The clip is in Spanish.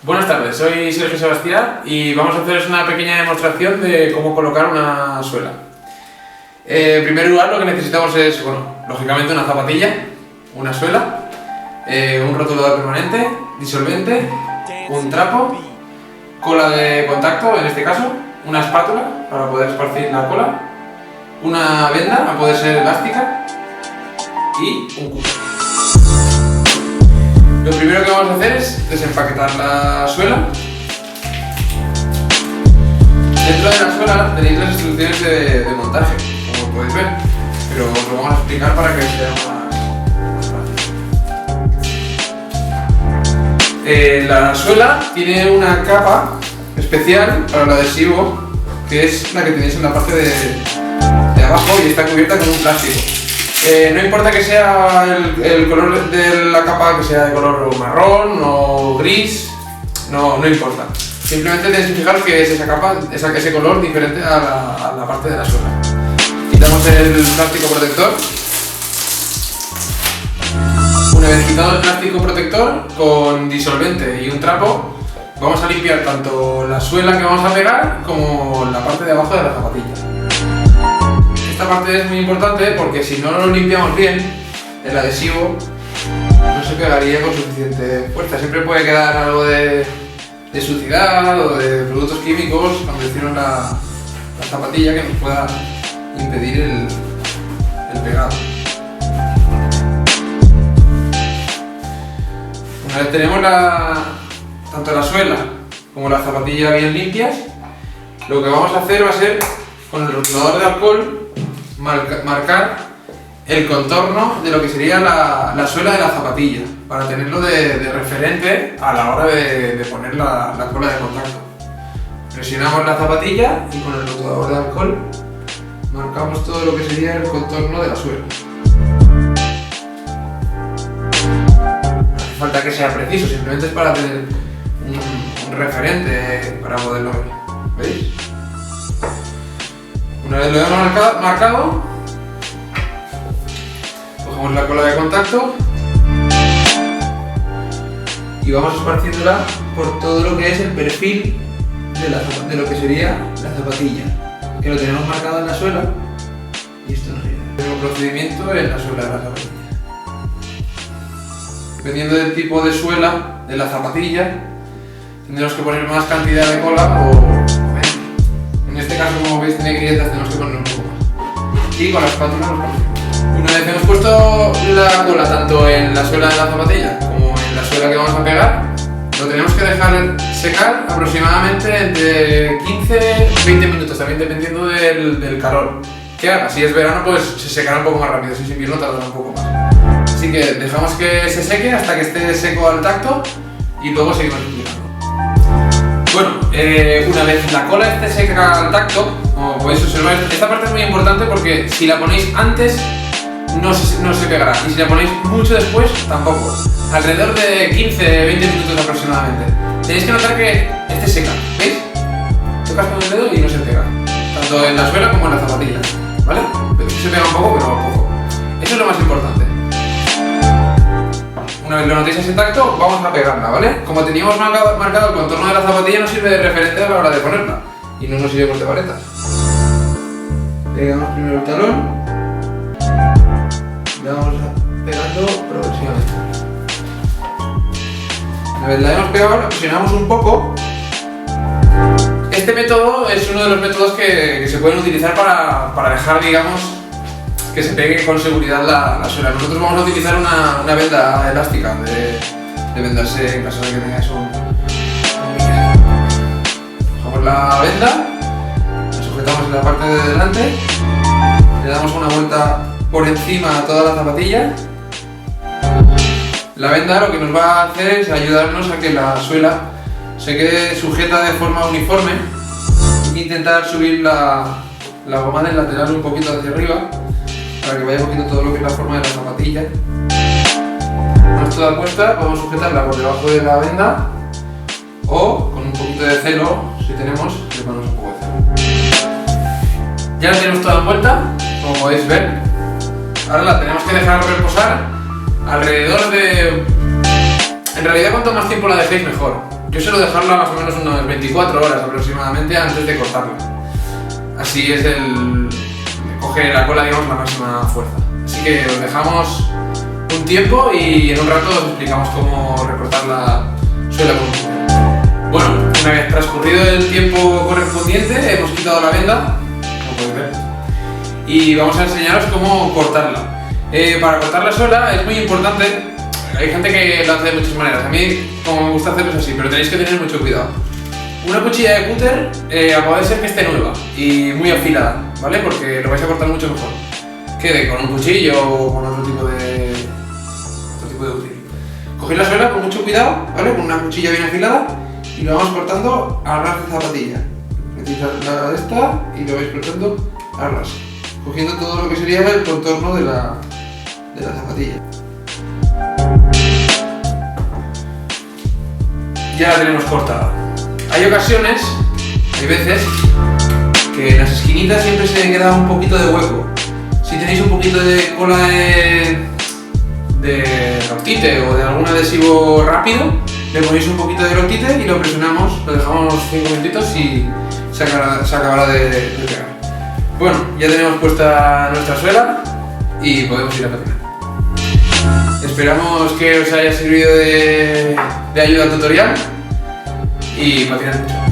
Buenas tardes, soy Sergio Sebastián y vamos a haceros una pequeña demostración de cómo colocar una suela. En primer lugar, lo que necesitamos es, lógicamente una zapatilla, una suela, un rotulador permanente, disolvente, un trapo, cola de contacto en este caso, una espátula para poder esparcir la cola, una venda, a poder ser elástica, y un cubo. Lo primero que vamos a hacer es desempaquetar la suela. Dentro de la suela tenéis las instrucciones de montaje, como podéis ver, pero os lo vamos a explicar para que sea más fácil. La suela tiene una capa especial para el adhesivo, que es la que tenéis en la parte de abajo y está cubierta con un plástico. No importa que sea el color de la capa, que sea de color marrón o gris, no importa. Simplemente tenéis que fijaros que es esa capa, ese color diferente a la parte de la suela. Quitamos el plástico protector. Una vez quitado el plástico protector, con disolvente y un trapo, vamos a limpiar tanto la suela que vamos a pegar como la parte de abajo de la zapatilla. Esta parte es muy importante porque si no lo limpiamos bien, el adhesivo no se pegaría con suficiente fuerza. Siempre puede quedar algo de suciedad o de productos químicos cuando hicieron la zapatilla que nos pueda impedir el pegado. Una vez tenemos tanto la suela como la zapatilla bien limpias, lo que vamos a hacer va a ser, con el rotulador de alcohol, marcar el contorno de lo que sería la suela de la zapatilla, para tenerlo de referente a la hora de poner la cola de contacto. Presionamos la zapatilla y con el rotulador de alcohol marcamos todo lo que sería el contorno de la suela. No hace falta que sea preciso, simplemente es para tener un referente para poderlo ver. ¿Veis? Una vez lo hemos marcado, cogemos la cola de contacto y vamos esparciéndola por todo lo que es el perfil de lo que sería la zapatilla, que lo tenemos marcado en la suela, y esto nos ayuda. El mismo procedimiento en la suela de la zapatilla. Dependiendo del tipo de suela de la zapatilla, tendremos que poner más cantidad de cola o menos. En este caso, como veis, tiene grietas, tenemos que poner un poco más. Y con la espátula nos ponemos. Una vez hemos puesto la cola tanto en la suela de la zapatilla como en la suela que vamos a pegar, lo tenemos que dejar secar aproximadamente entre 15-20 minutos, también dependiendo del calor que haga. Si es verano, pues se secará un poco más rápido, si es invierno tardará un poco más. Así que dejamos que se seque hasta que esté seco al tacto y luego seguimos aplicando. Bueno, una vez la cola esté seca al tacto, como podéis observar, esta parte es muy importante porque si la ponéis antes no se pegará, y si la ponéis mucho después tampoco. Alrededor de 15-20 minutos aproximadamente. Tenéis que notar que esté seca, ¿veis? Tocas con el dedo y no se pega, tanto en la suela como en la zapatilla, ¿vale? Se pega un poco, pero poco. Eso es lo más importante. Una vez lo notéis ese tacto, vamos a pegarla, ¿vale? Como teníamos marcado el contorno de la zapatilla, nos sirve de referente a la hora de ponerla y no nos iremos de varetas. Pegamos primero el talón, le vamos pegando progresivamente. Una vez la hemos pegado, la presionamos un poco. Este método es uno de los métodos que se pueden utilizar para dejar, digamos, que se pegue con seguridad la suela. Nosotros vamos a utilizar una venda elástica de vendarse en caso de que tengáis un cogemos la venda, la sujetamos en la parte de delante, le damos una vuelta por encima a toda la zapatilla. La venda lo que nos va a hacer es ayudarnos a que la suela se quede sujeta de forma uniforme e intentar subir la goma del lateral un poquito hacia arriba para que vaya cogiendo todo lo que es la forma de la zapatilla. Una vez toda puesta, vamos a sujetarla por debajo de la venda o con un poquito de celo, si tenemos, le ponemos un poco de celo. Ya la tenemos toda envuelta, como podéis ver. Ahora la tenemos que dejar reposar alrededor de... En realidad, cuanto más tiempo la dejéis, mejor. Yo suelo dejarla más o menos unas 24 horas aproximadamente antes de cortarla. Así es coge la cola, digamos, la máxima fuerza. Así que os dejamos un tiempo y en un rato os explicamos cómo recortar la suela con un cúter. Bueno, una vez transcurrido el tiempo correspondiente, hemos quitado la venda, como podéis ver, y vamos a enseñaros cómo cortarla. Para cortar la suela es muy importante, hay gente que lo hace de muchas maneras, a mí como me gusta hacerlo es así, pero tenéis que tener mucho cuidado. Una cuchilla de cúter puede ser que esté nueva y muy afilada, ¿vale? Porque lo vais a cortar mucho mejor que con un cuchillo o con otro tipo de útil. Cogéis la suela con mucho cuidado, ¿vale? Con una cuchilla bien afilada y lo vamos cortando a ras de zapatilla. Metéis la de esta y lo vais cortando a ras, cogiendo todo lo que sería el contorno de la zapatilla. Ya la tenemos cortada. Hay ocasiones, hay veces, que en las esquinitas siempre se queda un poquito de hueco. Si tenéis un poquito de cola de loctite o de algún adhesivo rápido, le ponéis un poquito de loctite y lo presionamos, lo dejamos 5 minutitos y se acabará de pegar. Bueno, ya tenemos puesta nuestra suela y podemos ir a patinar. Esperamos que os haya servido de ayuda al tutorial y patinar mucho.